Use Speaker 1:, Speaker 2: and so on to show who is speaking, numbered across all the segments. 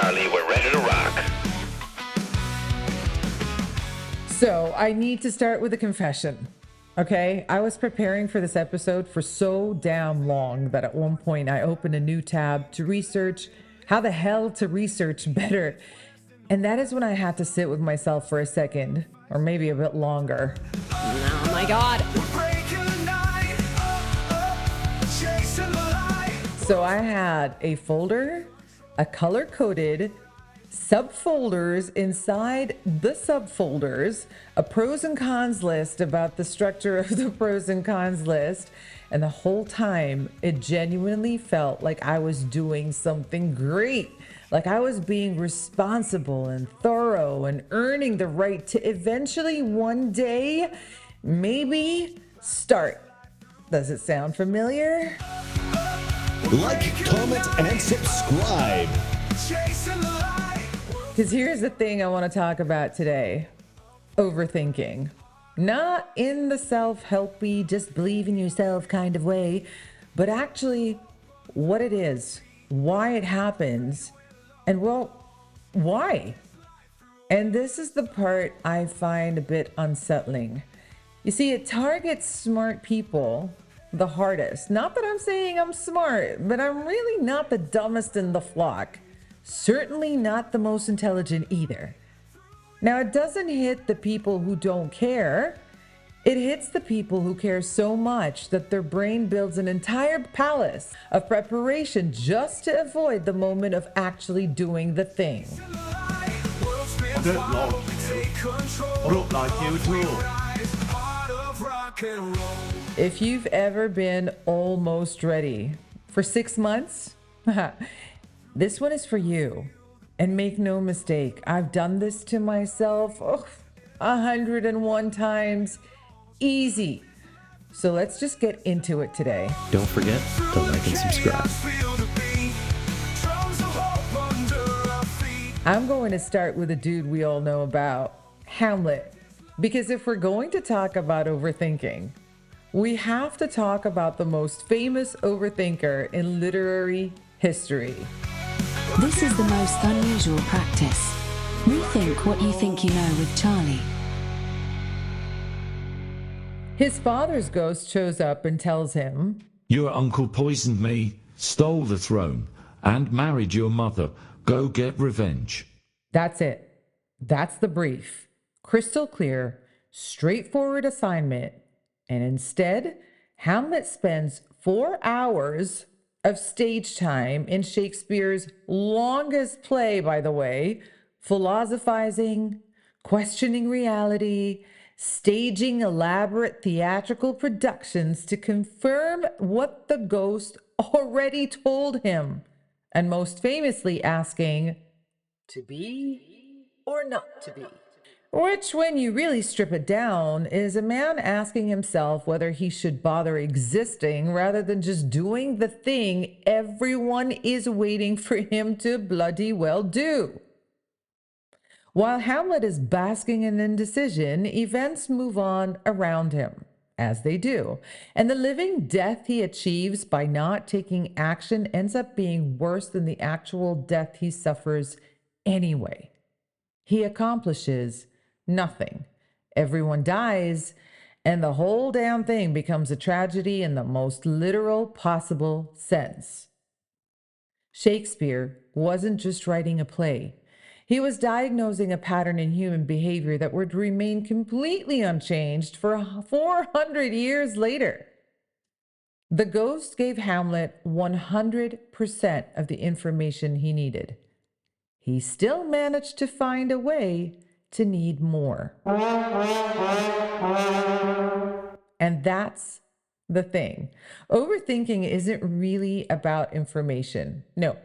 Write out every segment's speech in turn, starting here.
Speaker 1: Charlie. We're ready to rock.
Speaker 2: So I need to start with a confession. Okay, I was preparing for this episode for so damn long that at one point I opened a new tab to research how the hell to research better. And that is when I had to sit with myself for a second, or maybe a bit longer.
Speaker 3: Oh my God.
Speaker 2: So I had a folder, a color-coded, subfolders inside the subfolders, a pros and cons list about the structure of the pros and cons list, and the whole time it genuinely felt like I was doing something great, like I was being responsible and thorough and earning the right to eventually one day maybe start. Does it sound familiar?
Speaker 4: Like, comment, and subscribe.
Speaker 2: Because here's the thing I want to talk about today. Overthinking. Not in the self-helpy, just believe in yourself kind of way, but actually what it is, why it happens, and well, why? And this is the part I find a bit unsettling. You see, it targets smart people the hardest. Not that I'm saying I'm smart, but I'm really not the dumbest in the flock. Certainly not the most intelligent either. Now, it doesn't hit the people who don't care. It hits the people who care so much that their brain builds an entire palace of preparation just to avoid the moment of actually doing the thing.
Speaker 5: I don't like you. I don't like you at all.
Speaker 2: If you've ever been almost ready for 6 months, this one is for you. And make no mistake, I've done this to myself 101 times. Easy. So let's just get into it today.
Speaker 4: Don't forget to like and subscribe.
Speaker 2: I'm going to start with a dude we all know about, Hamlet. Because if we're going to talk about overthinking, we have to talk about the most famous overthinker in literary history.
Speaker 6: This is the most unusual practice. Rethink what you think you know with Charlie.
Speaker 2: His father's ghost shows up and tells him,
Speaker 7: "Your uncle poisoned me, stole the throne, and married your mother. Go get revenge."
Speaker 2: That's it. That's the brief. Crystal clear, straightforward assignment. And instead, Hamlet spends 4 hours of stage time in Shakespeare's longest play, by the way, philosophizing, questioning reality, staging elaborate theatrical productions to confirm what the ghost already told him, and most famously asking, to be or not to be? Which, when you really strip it down, is a man asking himself whether he should bother existing rather than just doing the thing everyone is waiting for him to bloody well do. While Hamlet is basking in indecision, events move on around him, as they do, and the living death he achieves by not taking action ends up being worse than the actual death he suffers anyway. He accomplishes nothing. Everyone dies, and the whole damn thing becomes a tragedy in the most literal possible sense. Shakespeare wasn't just writing a play. He was diagnosing a pattern in human behavior that would remain completely unchanged for 400 years later. The ghost gave Hamlet 100% of the information he needed. He still managed to find a way to need more. And that's the thing. Overthinking isn't really about information. No,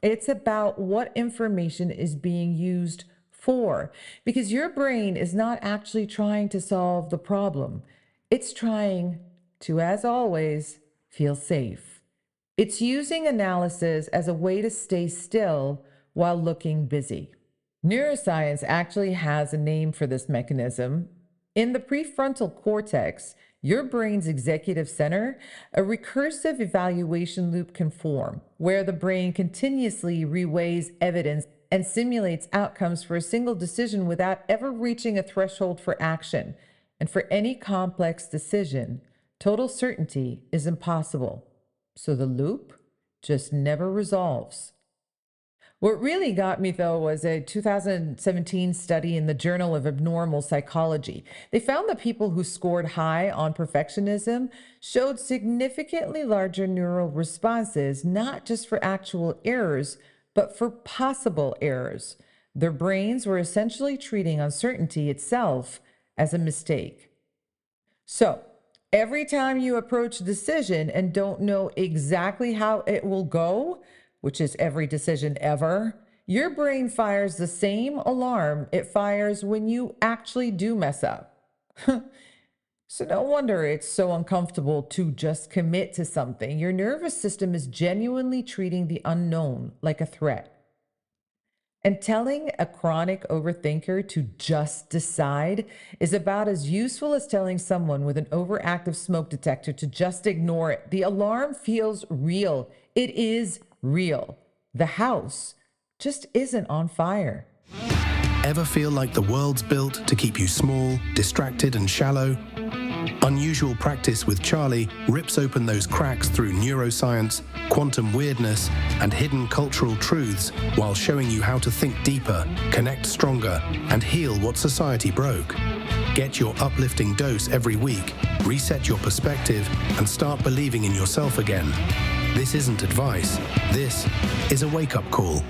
Speaker 2: it's about what information is being used for. Because your brain is not actually trying to solve the problem. It's trying to, as always, feel safe. It's using analysis as a way to stay still while looking busy. Neuroscience actually has a name for this mechanism. In the prefrontal cortex, your brain's executive center, a recursive evaluation loop can form, where the brain continuously reweighs evidence and simulates outcomes for a single decision without ever reaching a threshold for action. And for any complex decision, total certainty is impossible. So the loop just never resolves. What really got me, though, was a 2017 study in the Journal of Abnormal Psychology. They found that people who scored high on perfectionism showed significantly larger neural responses, not just for actual errors, but for possible errors. Their brains were essentially treating uncertainty itself as a mistake. So, every time you approach a decision and don't know exactly how it will go, which is every decision ever, your brain fires the same alarm it fires when you actually do mess up. So no wonder it's so uncomfortable to just commit to something. Your nervous system is genuinely treating the unknown like a threat. And telling a chronic overthinker to just decide is about as useful as telling someone with an overactive smoke detector to just ignore it. The alarm feels real. It is real. The house just isn't on fire.
Speaker 1: Ever feel like the world's built to keep you small, distracted, and shallow? Unusual Practice with Charlie rips open those cracks through neuroscience, quantum weirdness, and hidden cultural truths while showing you how to think deeper, connect stronger, and heal what society broke. Get your uplifting dose every week, reset your perspective, and start believing in yourself again. This isn't advice. This is a wake-up call.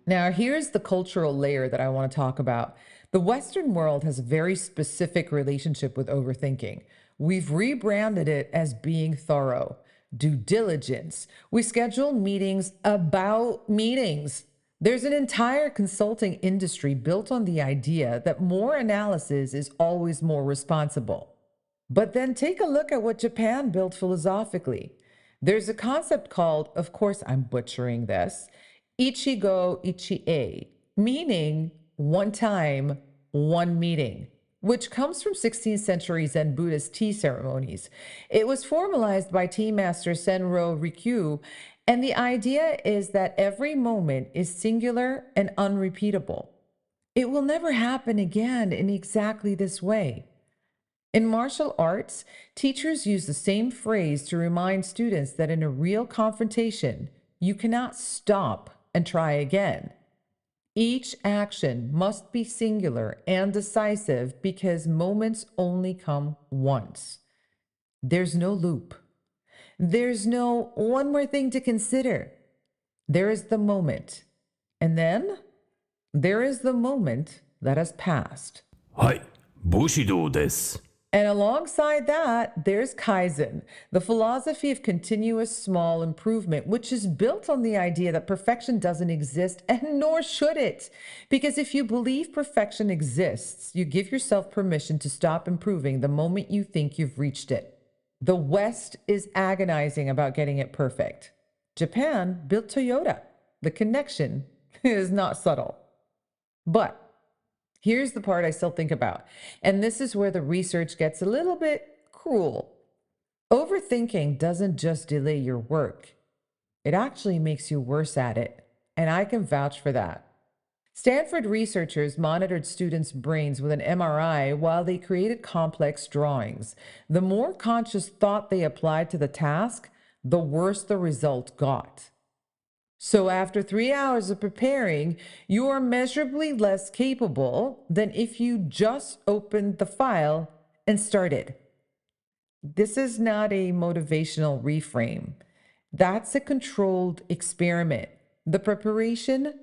Speaker 2: Now, here's the cultural layer that I want to talk about. The Western world has a very specific relationship with overthinking. We've rebranded it as being thorough, due diligence. We schedule meetings about meetings. There's an entire consulting industry built on the idea that more analysis is always more responsible. But then take a look at what Japan built philosophically. There's a concept called, of course I'm butchering this, Ichigo Ichie, meaning one time, one meeting, which comes from 16th century Zen Buddhist tea ceremonies. It was formalized by tea master Senro Rikyu, and the idea is that every moment is singular and unrepeatable. It will never happen again in exactly this way. In martial arts, teachers use the same phrase to remind students that in a real confrontation, you cannot stop and try again. Each action must be singular and decisive because moments only come once. There's no loop. There's no one more thing to consider. There is the moment. And then there is the moment that has passed.
Speaker 5: はい、武士道です。
Speaker 2: And alongside that, there's Kaizen, the philosophy of continuous small improvement, which is built on the idea that perfection doesn't exist, and nor should it. Because if you believe perfection exists, you give yourself permission to stop improving the moment you think you've reached it. The West is agonizing about getting it perfect. Japan built Toyota. The connection is not subtle. But here's the part I still think about, and this is where the research gets a little bit cruel. Overthinking doesn't just delay your work. It actually makes you worse at it, and I can vouch for that. Stanford researchers monitored students' brains with an MRI while they created complex drawings. The more conscious thought they applied to the task, the worse the result got. So after 3 hours of preparing, you are measurably less capable than if you just opened the file and started. This is not a motivational reframe. That's a controlled experiment. The preparation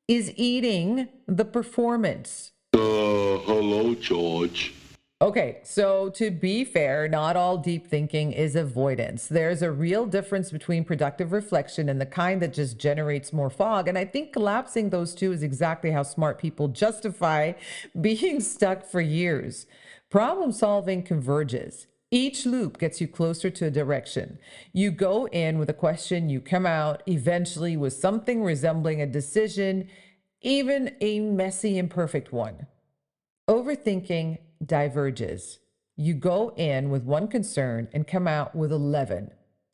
Speaker 2: is eating the performance.
Speaker 8: Hello, George.
Speaker 2: Okay, so to be fair, not all deep thinking is avoidance. There's a real difference between productive reflection and the kind that just generates more fog. And I think collapsing those two is exactly how smart people justify being stuck for years. Problem solving converges. Each loop gets you closer to a direction. You go in with a question, you come out eventually with something resembling a decision, even a messy, imperfect one. Overthinking diverges. You go in with one concern and come out with 11.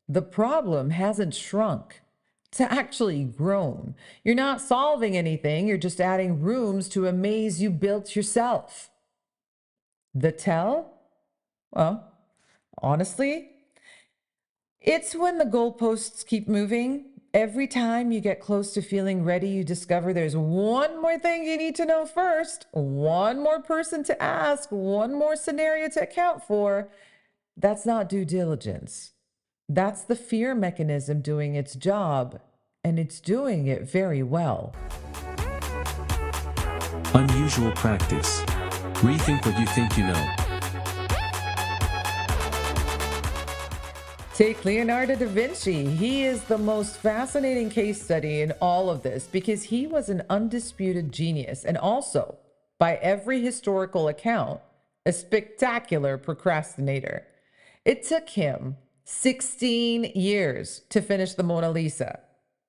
Speaker 2: The problem hasn't shrunk. It's actually grown. You're not solving anything, you're just adding rooms to a maze you built yourself. The tell? Well, honestly, it's when the goalposts keep moving. Every time you get close to feeling ready, you discover there's one more thing you need to know first, one more person to ask, one more scenario to account for. That's not due diligence. That's the fear mechanism doing its job, and it's doing it very well.
Speaker 9: Unusual practice. Rethink what you think you know.
Speaker 2: Take Leonardo da Vinci. He is the most fascinating case study in all of this because he was an undisputed genius and also, by every historical account, a spectacular procrastinator. It took him 16 years to finish the Mona Lisa.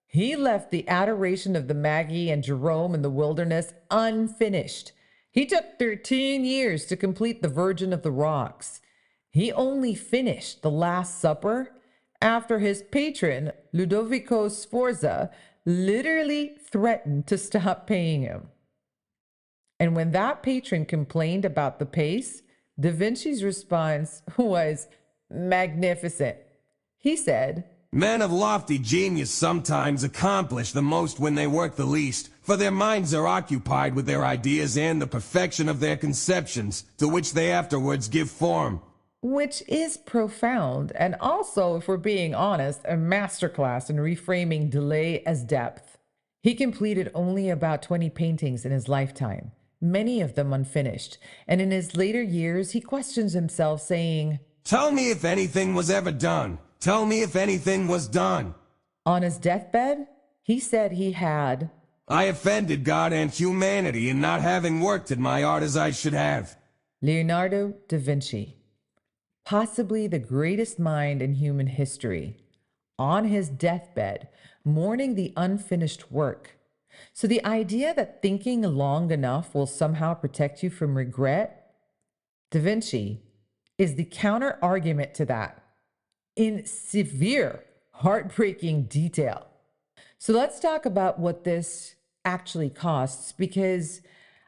Speaker 2: He left the Adoration of the Magi and Jerome in the Wilderness unfinished. He took 13 years to complete the Virgin of the Rocks. He only finished the Last Supper after his patron, Ludovico Sforza, literally threatened to stop paying him. And when that patron complained about the pace, Da Vinci's response was magnificent. He said,
Speaker 10: "Men of lofty genius sometimes accomplish the most when they work the least, for their minds are occupied with their ideas and the perfection of their conceptions, to which they afterwards give form."
Speaker 2: Which is profound, and also, if we're being honest, a masterclass in reframing delay as depth. He completed only about 20 paintings in his lifetime, many of them unfinished, and in his later years, he questions himself, saying,
Speaker 10: "Tell me if anything was ever done. Tell me if anything was done."
Speaker 2: On his deathbed, he said he had,
Speaker 10: "I offended God and humanity in not having worked at my art as I should have."
Speaker 2: Leonardo da Vinci, possibly the greatest mind in human history, on his deathbed, mourning the unfinished work. So the idea that thinking long enough will somehow protect you from regret, Da Vinci is the counter argument to that in severe, heartbreaking detail. So let's talk about what this actually costs, because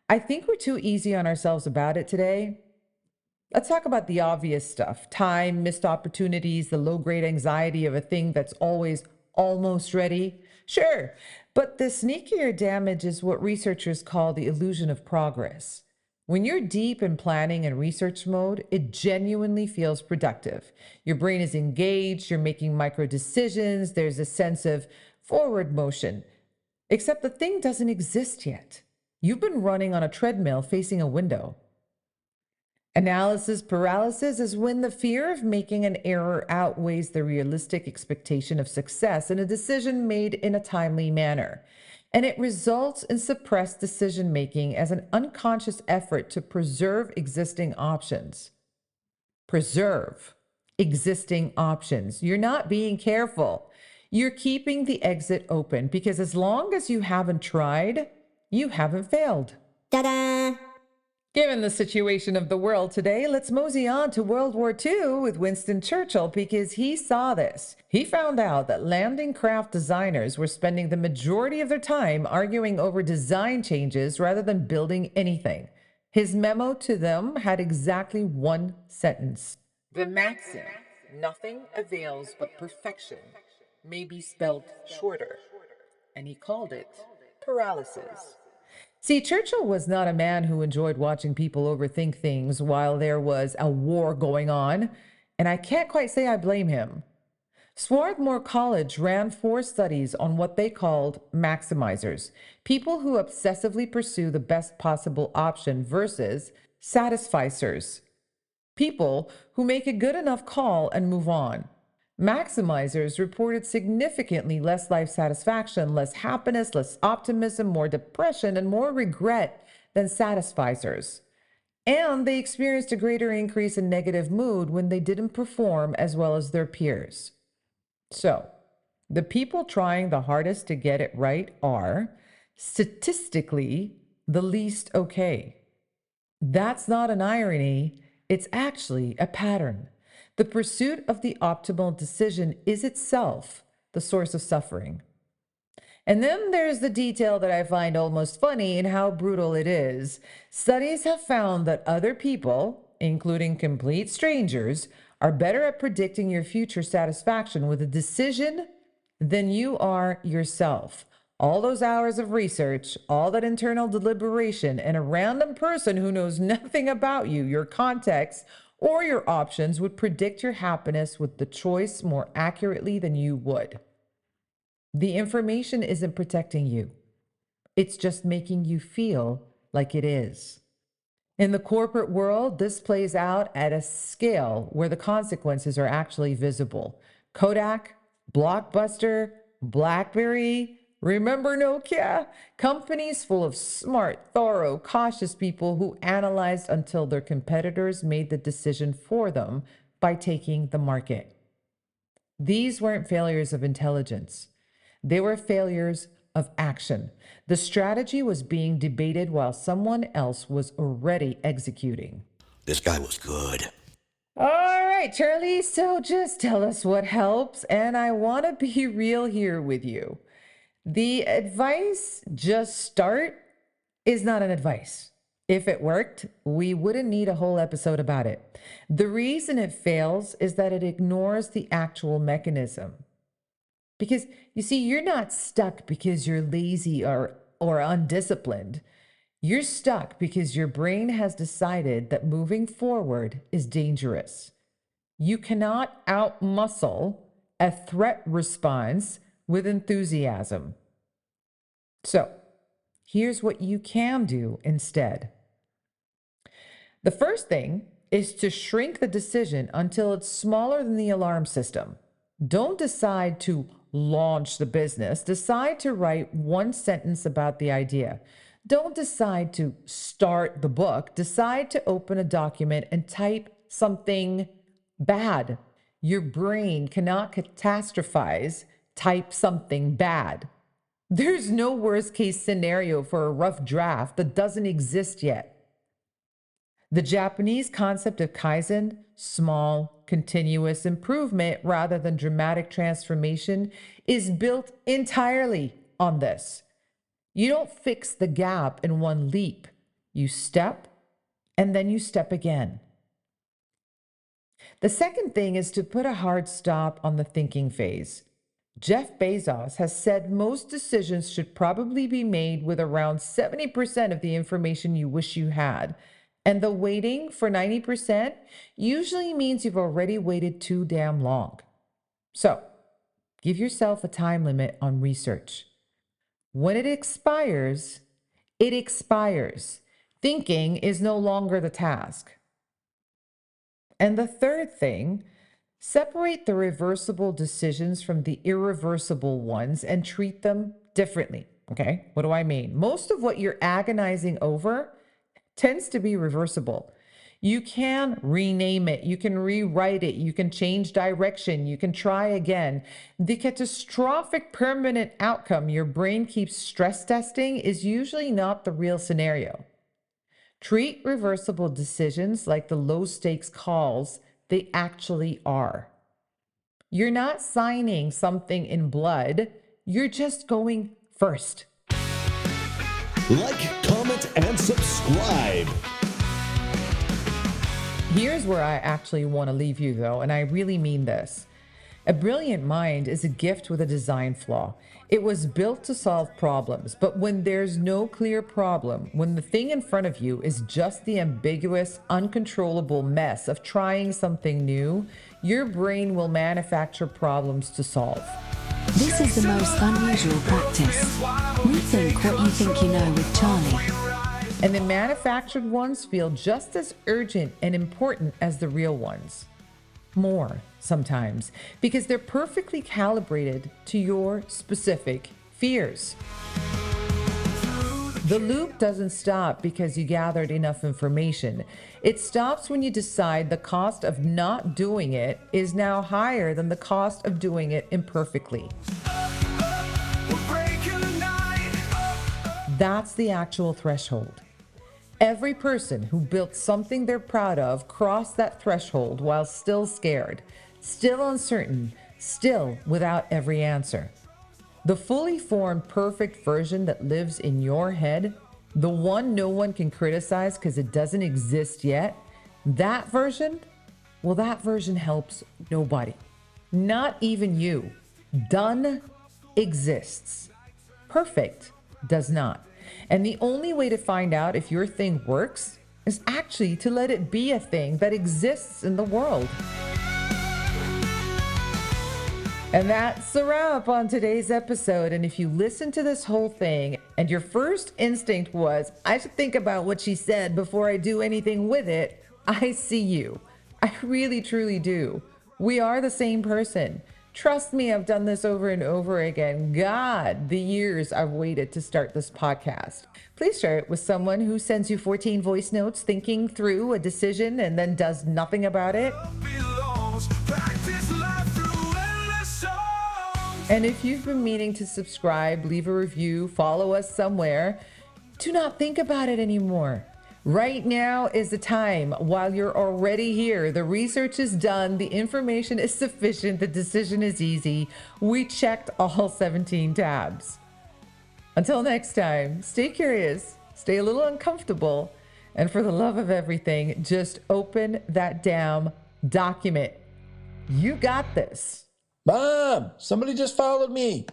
Speaker 2: I think we're too easy on ourselves about it today. Let's talk about the obvious stuff: time, missed opportunities, the low-grade anxiety of a thing that's always almost ready. Sure, but the sneakier damage is what researchers call the illusion of progress. When you're deep in planning and research mode, it genuinely feels productive. Your brain is engaged, you're making micro decisions, there's a sense of forward motion. Except the thing doesn't exist yet. You've been running on a treadmill facing a window. Analysis paralysis is when the fear of making an error outweighs the realistic expectation of success in a decision made in a timely manner, and it results in suppressed decision-making as an unconscious effort to preserve existing options. Preserve existing options. You're not being careful. You're keeping the exit open because as long as you haven't tried, you haven't failed. Ta-da! Given the situation of the world today, let's mosey on to World War II with Winston Churchill because he saw this. He found out that landing craft designers were spending the majority of their time arguing over design changes rather than building anything. His memo to them had exactly one sentence. The maxim, nothing avails but perfection, may be spelled shorter. And he called it paralysis. See, Churchill was not a man who enjoyed watching people overthink things while there was a war going on, and I can't quite say I blame him. Swarthmore College ran 4 studies on what they called maximizers, people who obsessively pursue the best possible option versus satisficers, people who make a good enough call and move on. Maximizers reported significantly less life satisfaction, less happiness, less optimism, more depression, and more regret than satisficers. And they experienced a greater increase in negative mood when they didn't perform as well as their peers. So, the people trying the hardest to get it right are, statistically, the least okay. That's not an irony, It's actually a pattern. The pursuit of the optimal decision is itself the source of suffering. And then there's the detail that I find almost funny in how brutal it is. Studies have found that other people, including complete strangers, are better at predicting your future satisfaction with a decision than you are yourself. All those hours of research, all that internal deliberation, and a random person who knows nothing about you, your context, or your options would predict your happiness with the choice more accurately than you would. The information isn't protecting you. It's just making you feel like it is. In the corporate world, this plays out at a scale where the consequences are actually visible. Kodak, Blockbuster, BlackBerry, remember Nokia? Companies full of smart, thorough, cautious people who analyzed until their competitors made the decision for them by taking the market. These weren't failures of intelligence. They were failures of action. The strategy was being debated while someone else was already executing.
Speaker 11: This guy was good.
Speaker 2: All right, Charlie, so just tell us what helps, and I want to be real here with you. The advice, just start, is not an advice. If it worked, we wouldn't need a whole episode about it. The reason it fails is that it ignores the actual mechanism. Because, you see, you're not stuck because you're lazy or undisciplined. You're stuck because your brain has decided that moving forward is dangerous. You cannot outmuscle a threat response with enthusiasm. So, here's what you can do instead. The first thing is to shrink the decision until it's smaller than the alarm system. Don't decide to launch the business. Decide to write one sentence about the idea. Don't decide to start the book. Decide to open a document and type something bad. Your brain cannot catastrophize. Type something bad. There's no worst case scenario for a rough draft that doesn't exist yet. The Japanese concept of Kaizen, small, continuous improvement rather than dramatic transformation, is built entirely on this. You don't fix the gap in one leap. You step, and then you step again. The second thing is to put a hard stop on the thinking phase. Jeff Bezos has said most decisions should probably be made with around 70% of the information you wish you had. And the waiting for 90% usually means you've already waited too damn long. So, give yourself a time limit on research. When it expires, it expires. Thinking is no longer the task. And the third thing, separate the reversible decisions from the irreversible ones and treat them differently. Okay, what do I mean? Most of what you're agonizing over tends to be reversible. You can rename it, you can rewrite it, you can change direction, you can try again. The catastrophic permanent outcome your brain keeps stress testing is usually not the real scenario. Treat reversible decisions like the low stakes calls they actually are. You're not signing something in blood, you're just going first.
Speaker 4: Like, comment, and subscribe.
Speaker 2: Here's where I actually want to leave you, though, and I really mean this. A brilliant mind is a gift with a design flaw. It was built to solve problems, but when there's no clear problem, when the thing in front of you is just the ambiguous, uncontrollable mess of trying something new, your brain will manufacture problems to solve.
Speaker 6: This is the most unusual practice. Rethink what you think you know with Charlie.
Speaker 2: And the manufactured ones feel just as urgent and important as the real ones. More, sometimes, because they're perfectly calibrated to your specific fears. The loop doesn't stop because you gathered enough information. It stops when you decide the cost of not doing it is now higher than the cost of doing it imperfectly. That's the actual threshold. Every person who built something they're proud of crossed that threshold while still scared, still uncertain, still without every answer. The fully formed perfect version that lives in your head, the one no one can criticize because it doesn't exist yet, that version, well, that version helps nobody. Not even you. Done exists. Perfect does not. And the only way to find out if your thing works is actually to let it be a thing that exists in the world. And that's a wrap on today's episode. And if you listen to this whole thing and your first instinct was, I should think about what she said before I do anything with it, I see you. I really, truly do. We are the same person. Trust me, I've done this over and over again. God, the years I've waited to start this podcast. Please share it with someone who sends you 14 voice notes thinking through a decision and then does nothing about it. And if you've been meaning to subscribe, leave a review, follow us somewhere, do not think about it anymore. Right now is the time while you're already here. The research is done. The information is sufficient. The decision is easy. We checked all 17 tabs. Until next time, stay curious, stay a little uncomfortable, and for the love of everything, just open that damn document. You got this.
Speaker 11: Mom, somebody just followed me.